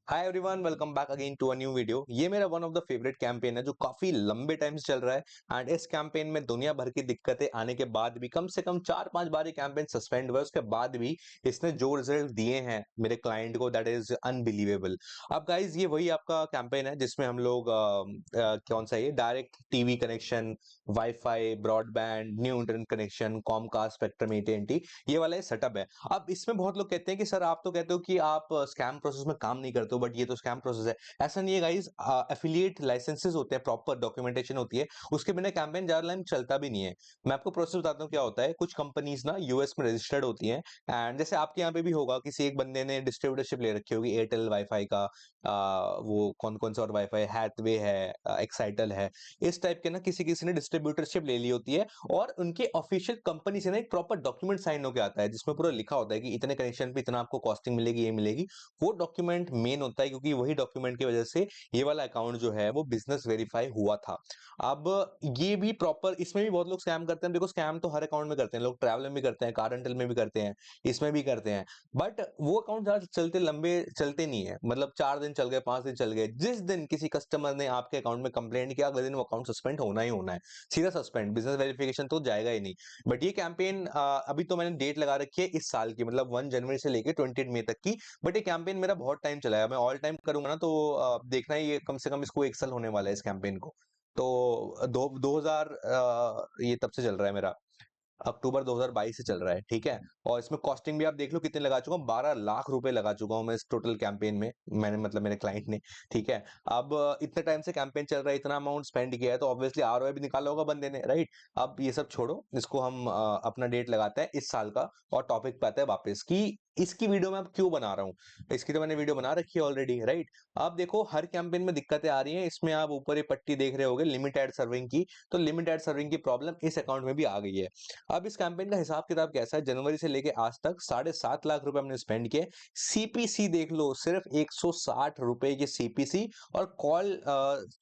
Hi everyone, welcome back again to a new video. ये मेरा one of the favourite campaign है जो काफी लंबे टाइम से चल रहा है। एंड इस कैंपेन में दुनिया भर की दिक्कतें आने के बाद भी कम से कम 4-5 बार ये कैंपेन सस्पेंड हुआ है। उसके बाद भी इसने जो रिजल्ट दिए हैं मेरे क्लाइंट को, दैट इज अनबिलीवेबल। अब गाइज, ये वही आपका कैंपेन है जिसमें हम लोग कौन सा, ये direct TV connection, wifi, broadband, new internet connection, Comcast, spectrum, eighty, ये वाला सेटअप है। अब इसमें बहुत लोग कहते हैं कि सर, आप तो कहते हो कि आप स्कैम प्रोसेस में काम नहीं करते हो, बट ये तो स्कैम प्रोसेस है। ऐसा नहीं है गाइस। एफिलिएट लाइसेंसेस होते हैं, प्रॉपर डॉक्यूमेंटेशन होती है, उसके बिना कैंपेन ज्यादा टाइम चलता भी नहीं है। मैं आपको प्रोसेस बताता हूँ क्या होता है। कुछ कंपनीज ना यूएस में रजिस्टर्ड होती हैं, एंड जैसे आपके यहाँ पे भी होगा, किसी एक बंदे ने डिस्ट्रीब्यूटरशिप ले रखी होगी एयरटेल वाईफाई का, वो कौन कौन सा और वाईफाई, हैथवे है, एक्साइटल है, इस टाइप के ना किसी किसी ने डिस्ट्रीब्यूटरशिप ले ली होती है। और उनके ऑफिशियल कंपनी से ना एक प्रॉपर डॉक्यूमेंट साइन होकर आता है जिसमें पूरा लिखा होता है कि इतने कनेक्शन पे इतना आपको कॉस्टिंग मिलेगी, ये मिलेगी। वो डॉक्यूमेंट मेन होता है, क्योंकि वही डॉक्यूमेंट की वजह से ये वाला अकाउंट जो है वो बिजनेस वेरीफाई हुआ था। अब ये भी प्रॉपर, इसमें भी बहुत लोग स्कैम करते हैं। देखो, स्कैम तो हर अकाउंट में करते हैं लोग, ट्रैवल में भी करते हैं, कार रेंटल में भी करते हैं, इसमें भी करते हैं। बट वो अकाउंट ज्यादा चलते लंबे चलते नहीं है। मतलब 4 दिन चल गए, 5 दिन चल गए, जिस दिन किसी कस्टमर ने आपके अकाउंट में कंप्लेंट किया, अगले दिन वो अकाउंट सस्पेंड होना ही होना है। सीधा सस्पेंड, बिजनेस वेरिफिकेशन तो जाएगा ही नहीं। बट ये कैंपेन अभी तो मैंने डेट लगा रखी है इस साल की, मतलब 1 जनवरी से लेके 28 मई तक की। बट ये कैंपेन मेरा बहुत टाइम चला है। मैं ऑल टाइम करूंगा ना तो देखना ही, ये कम से कम इसको 1 साल होने वाला है इस कैंपेन को। तो 2000 ये तब से चल रहा है मेरा, अक्टूबर 2022 से चल रहा है, ठीक है। और इसमें कॉस्टिंग भी आप देख लो कितने लगा चुका हूँ, 12 लाख रुपए लगा चुका हूँ मैं इस टोटल कैंपेन में, मैंने मतलब मेरे क्लाइंट ने, ठीक है। अब इतने टाइम से कैंपेन चल रहा है, इतना अमाउंट स्पेंड किया है, तो ऑब्वियसली आरओआई भी निकाला होगा बंदे ने, राइट। अब ये सब छोड़ो, इसको हम अपना डेट लगाते हैं इस साल का, और टॉपिक पे आते हैं वापस कि इसकी वीडियो मैं अब क्यों बना रहा हूँ। इसकी तो मैंने वीडियो बना रखी है ऑलरेडी, राइट। अब देखो, हर कैंपेन में दिक्कतें आ रही हैं। इसमें आप ऊपर ये पट्टी देख रहे होगे लिमिटेड सर्विंग की, तो लिमिटेड सर्विंग की प्रॉब्लम इस अकाउंट में भी आ गई है। अब इस कैंपेन का हिसाब किताब कैसा है, जनवरी से लेके आज तक 7.5 लाख रुपए हमने स्पेंड किए। सीपीसी देख लो, सिर्फ 160 रुपए की सीपीसी। और कॉल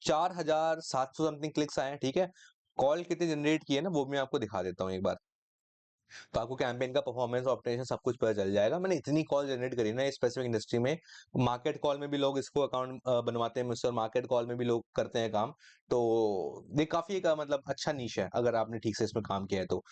4700 समथिंग क्लिक्स आए हैं, ठीक है। कॉल कितने जनरेट किए ना, वो भी मैं आपको दिखा देता हूँ एक बार, तो आपको कैंपेन का परफॉर्मेंस, ऑप्टिमाइजेशन सब कुछ पता चल जाएगा। मैंने इतनी कॉल जनरेट करी ना स्पेसिफिक इंडस्ट्री में। मार्केट कॉल में भी लोग इसको अकाउंट बनवाते हैं मुझसे, और मार्केट कॉल में भी लोग करते हैं काम। तो ये काफी एक मतलब अच्छा नीश है अगर आपने ठीक से इसमें काम किया है तो।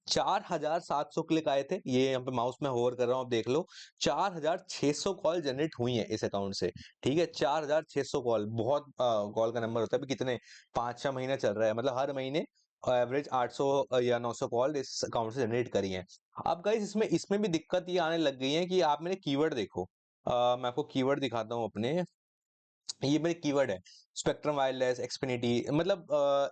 4700 क्लिक आए थे, ये यहाँ पे माउस में होवर कर रहा हूँ, आप देख लो। 4600 कॉल जनरेट हुई है इस अकाउंट से, ठीक है। 4600 कॉल, बहुत कॉल का नंबर होता है। अभी कितने, 5-6 महीना चल रहा है, मतलब हर महीने एवरेज 800 या 900 कॉल इस अकाउंट से जनरेट करी हैं। अब गाइस, इसमें इसमें भी दिक्कत ये आने लग गई है कि आप मेरे कीवर्ड देखो। मैं आपको कीवर्ड दिखाता हूँ अपने, ये मेरे कीवर्ड है, स्पेक्ट्रम वायरलेस, एक्सफिनिटी। मतलब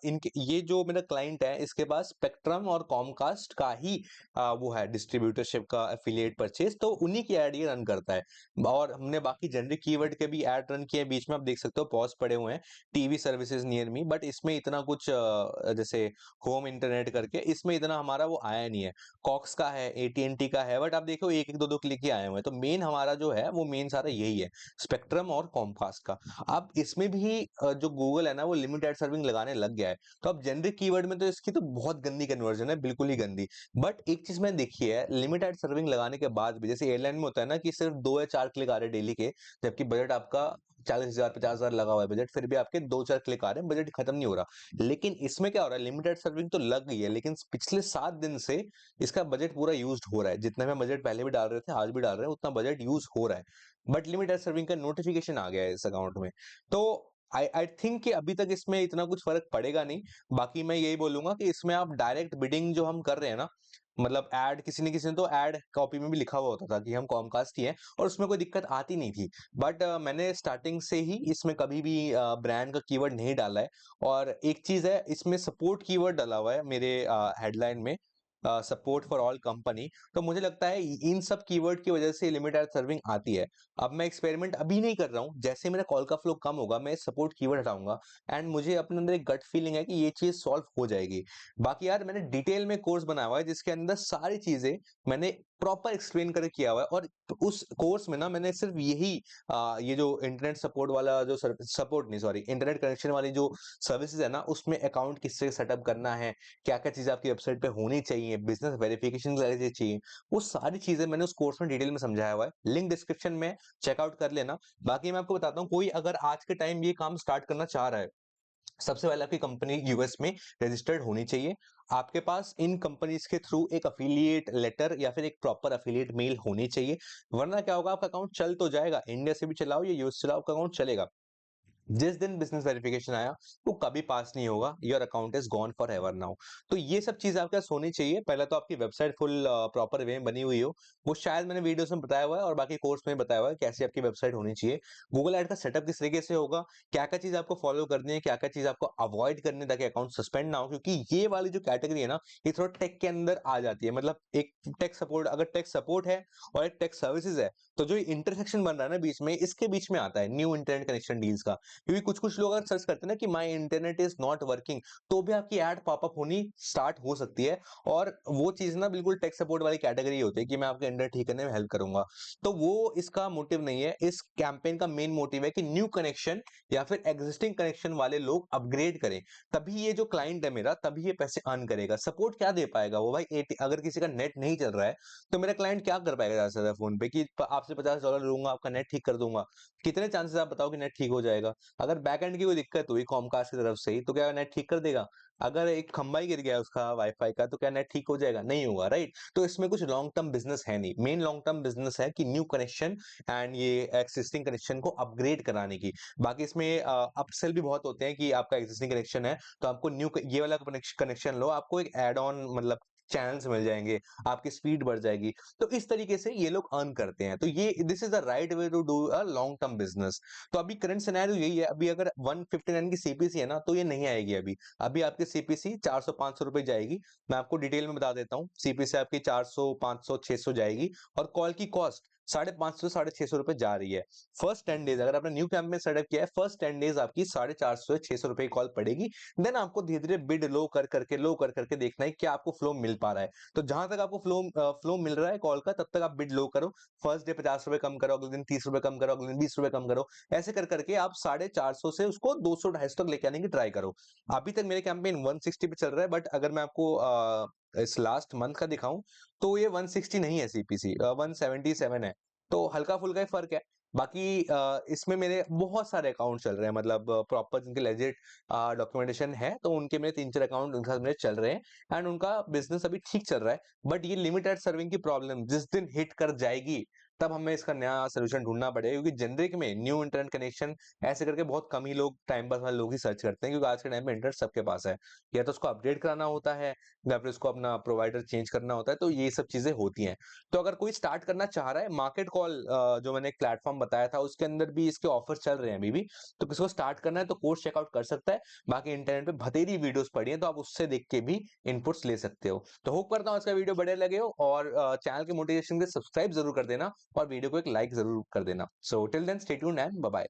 इनके, ये जो मेरा क्लाइंट है इसके पास स्पेक्ट्रम और कॉमकास्ट का ही वो है, डिस्ट्रीब्यूटरशिप का एफिलिएट परचेज, तो उन्हीं की एड ये रन करता है। और हमने बाकी जनरिक कीवर्ड के भी ऐड रन किए, बीच में आप देख सकते हो पॉज पड़े हुए हैं, TV services near me. But इसमें इतना कुछ जैसे होम इंटरनेट करके, इसमें इतना हमारा वो आया नहीं है। कॉक्स का है, एटीएनटी का है, बट आप देखो एक एक दो दो क्लिक ही आए हुए हैं। तो मेन हमारा जो है वो मेन सारा यही है, स्पेक्ट्रम और कॉमकास्ट का। अब इसमें भी जो गूगल है ना वो लिमिटेड सर्विंग लगाने लग गया है। तो अब जेनरिक कीवर्ड में तो इसकी तो बहुत गंदी कन्वर्जन है, बिल्कुल ही गंदी। बट एक चीज मैंने देखी है, लिमिटेड सर्विंग लगाने के बाद भी, जैसे एयरलाइन में होता है ना कि सिर्फ 2 या 4 क्लिक आ रहे हैं डेली के, जबकि बजट आपका 40,000 50,000 लगा हुआ है बजट, फिर भी आपके 2-4 क्लिक आ रहे हैं, बजट खत्म नहीं हो रहा। लेकिन इसमें क्या हो रहा है, लिमिटेड सर्विंग तो लग गई है, लेकिन पिछले 7 दिन से इसका बजट पूरा यूज हो रहा है। जितना मैं बजट पहले भी डाल रहे थे, आज भी डाल रहे हैं, उतना बजट यूज हो रहा है। बट लिमिटेड सर्विंग का नोटिफिकेशन आ गया है इस अकाउंट में। तो आई थिंक कि अभी तक इसमें इतना कुछ फर्क पड़ेगा नहीं। बाकी मैं यही बोलूंगा कि इसमें आप डायरेक्ट बिडिंग जो हम कर रहे हैं ना, मतलब ऐड, किसी ने तो ऐड कॉपी में भी लिखा हुआ होता था कि हम कॉमकास्ट ही हैं, और उसमें कोई दिक्कत आती नहीं थी। बट मैंने स्टार्टिंग से ही इसमें कभी भी ब्रांड का कीवर्ड नहीं डाला है। और एक चीज है, इसमें सपोर्ट कीवर्ड डाला हुआ है मेरे हेडलाइन में, सपोर्ट फॉर ऑल कंपनी। तो मुझे लगता है इन सब कीवर्ड की वजह से लिमिटेड सर्विंग आती है। अब मैं एक्सपेरिमेंट अभी नहीं कर रहा हूं, जैसे मेरा कॉल का फ्लो कम होगा मैं सपोर्ट कीवर्ड हटाऊंगा, एंड मुझे अपने अंदर एक गट फीलिंग है कि ये चीज सॉल्व हो जाएगी। बाकी यार, मैंने डिटेल में कोर्स बनाया हुआ है जिसके अंदर सारी चीजें मैंने प्रॉपर एक्सप्लेन करके किया हुआ है। और उस कोर्स में ना मैंने सिर्फ यही ये जो इंटरनेट सपोर्ट वाला जो सपोर्ट नहीं सॉरी इंटरनेट कनेक्शन वाली जो सर्विसेज है ना, उसमें अकाउंट किससे सेटअप करना है, क्या-क्या चीज़ें आपकी वेबसाइट पे होनी चाहिए, बिज़नेस वेरिफिकेशन क्या चाहिए, वो सारी चीज़ें मैंने उस कोर्स में डिटेल में समझाया हुआ है। लिंक डिस्क्रिप्शन में चेकआउट कर लेना। बाकी मैं आपको बताता हूँ, कोई अगर आज के टाइम ये काम स्टार्ट करना चाह रहा है, सबसे पहले आपकी कंपनी यूएस में रजिस्टर्ड होनी चाहिए। आपके पास इन कंपनीज के थ्रू एक अफिलिएट लेटर या फिर एक प्रॉपर अफिलिएट मेल होनी चाहिए। वरना क्या होगा, आपका अकाउंट चल तो जाएगा, इंडिया से भी चलाओ या यूएस चलाओ, आपका अकाउंट चलेगा। जिस दिन बिजनेस वेरिफिकेशन आया, वो कभी पास नहीं होगा। Your account is gone for ever now. तो ये सब चीजें आपके पास होनी चाहिए। पहले तो आपकी वेबसाइट फुल प्रॉपर वे में बनी हुई हो, वो शायद मैंने वीडियोस में बताया हुआ है और बाकी कोर्स में बताया हुआ है कैसे आपकी वेबसाइट होनी चाहिए। गूगल ऐड का सेटअप किस तरीके से होगा, क्या क्या चीज आपको फॉलो करनी है, क्या क्या चीज आपको अवॉइड करनी है ताकि अकाउंट सस्पेंड ना हो, क्योंकि ये वाली जो कैटेगरी है ना, ये थोड़ा टेक के अंदर आ जाती है। मतलब एक टेक सपोर्ट, अगर टेक सपोर्ट है और एक टेक सर्विसेज है, तो जो इंटरसेक्शन बन रहा है ना बीच में, इसके बीच में आता है न्यू इंटरनेट कनेक्शन डील्स का। क्योंकि कुछ-कुछ लोग अगर सर्च करते हैं ना कि my internet is not working, तो भी आपकी ऐड पॉपअप होनी स्टार्ट हो सकती है। और वो चीज ना बिल्कुल टेक सपोर्ट वाली कैटेगरी होती है कि मैं आपके इंटरनेट ठीक करने में हेल्प करूंगा। तो वो इसका मोटिव नहीं है। इस कैंपेन का मेन मोटिव है कि न्यू कनेक्शन या फिर एग्जिस्टिंग कनेक्शन वाले लोग अपग्रेड करें। तभी ये जो क्लाइंट है मेरा, तभी ये पैसे अर्न करेगा। सपोर्ट क्या दे पाएगा वो भाई? अगर किसी का नेट नहीं चल रहा है, तो मेरा क्लाइंट क्या कर पाएगा ज्यादा से ज्यादा फोन पे कि आपसे $50 लूंगा, आपका नेट ठीक कर दूंगा। कितने चांसेस आप बताओ कि नेट ठीक हो जाएगा? अगर बैकएंड की कोई दिक्कत हुई कॉमकास्ट की तरफ से ही, तो क्या नेट ठीक कर देगा? अगर एक खंभा ही गिर गया उसका वाईफाई का, तो क्या नेट ठीक हो जाएगा? नहीं होगा, राइट? तो इसमें कुछ लॉन्ग टर्म बिजनेस है नहीं। मेन लॉन्ग टर्म बिजनेस है कि न्यू कनेक्शन एंड ये एक्सिस्टिंग कनेक्शन को अपग्रेड कराने की। बाकी इसमें अपसेल भी बहुत होते हैं कि आपका एक्सिस्टिंग कनेक्शन है, तो आपको न्यू ये वाला कनेक्शन लो, आपको एक एड ऑन मतलब चैनल्स मिल जाएंगे, आपकी स्पीड बढ़ जाएगी। तो इस तरीके से ये लोग अर्न करते हैं। तो ये this is the right way to do a long term business. तो अभी करंट सिनेरियो यही है। अभी अगर 159 की सीपीसी है ना, तो ये नहीं आएगी अभी। अभी आपकी सीपीसी 400-500 रुपए जाएगी। मैं आपको डिटेल में बता देता हूँ। सीपीसी आपकी 400, 500, 600 जाएगी। और कॉल की कॉस्ट 550 ₹650 रुपए जा रही है। फर्स्ट 10 डेज अगर आपने न्यू कैंपेन सेटअप किया है, फर्स्ट 10 डेज आपकी 450 से 600 रुपए की कॉल पड़ेगी। देन आपको धीरे धीरे बिड लो कर करके देखना है क्या आपको फ्लो मिल पा रहा है। तो जहां तक आपको फ्लो मिल रहा है कॉल का, तब तक आप बिड लो करो। फर्स्ट डे 50 रुपए कम करो, अगले दिन 30 रुपए कम करो, अगले दिन 20 रुपए कम करो। ऐसे कर करके आप 450 से उसको 200-250 तक लेके आने की ट्राई करो। अभी तक मेरे कैंपेन 160 पे चल रहा है, बट अगर मैं आपको इस लास्ट मंथ का दिखाऊं, तो ये 160 नहीं है सीपीसी, 177 है। तो हल्का फुल्का ही फर्क है। बाकी इसमें मेरे बहुत सारे अकाउंट चल रहे हैं, मतलब प्रॉपर जिनके लेजिट डॉक्यूमेंटेशन है, तो उनके मेरे 3-4 अकाउंट उनके साथ मेरे चल रहे हैं एंड उनका बिजनेस अभी ठीक चल रहा है। बट ये लिमिटेड सर्विंग की प्रॉब्लम जिस दिन हिट कर जाएगी, तब हमें इसका नया सोल्यूशन ढूंढना पड़ेगा। क्योंकि जेनरिक में न्यू इंटरनेट कनेक्शन ऐसे करके बहुत कम ही लोग, टाइम पास वाले लोग ही सर्च करते हैं, क्योंकि आज के टाइम में इंटरनेट सबके पास है। या तो उसको अपडेट कराना होता है या फिर उसको अपना प्रोवाइडर चेंज करना होता है। तो ये सब चीजें होती हैं। तो अगर कोई स्टार्ट करना चाह रहा है, मार्केट कॉल जो मैंने एक प्लेटफॉर्म बताया था, उसके अंदर भी इसके ऑफर चल रहे हैं अभी भी। तो किसी को स्टार्ट करना है तो कोर्स चेकआउट कर सकता है। बाकी इंटरनेट पे बथेरी वीडियोस पड़ी हैं, तो आप उससे देख के भी इनपुट्स ले सकते हो। तो होप करता हूँ आज का वीडियो बढ़िया लगे हो, और चैनल के मोटिवेशन के सब्सक्राइब जरूर कर देना और वीडियो को एक लाइक जरूर कर देना। So till then stay tuned and bye bye.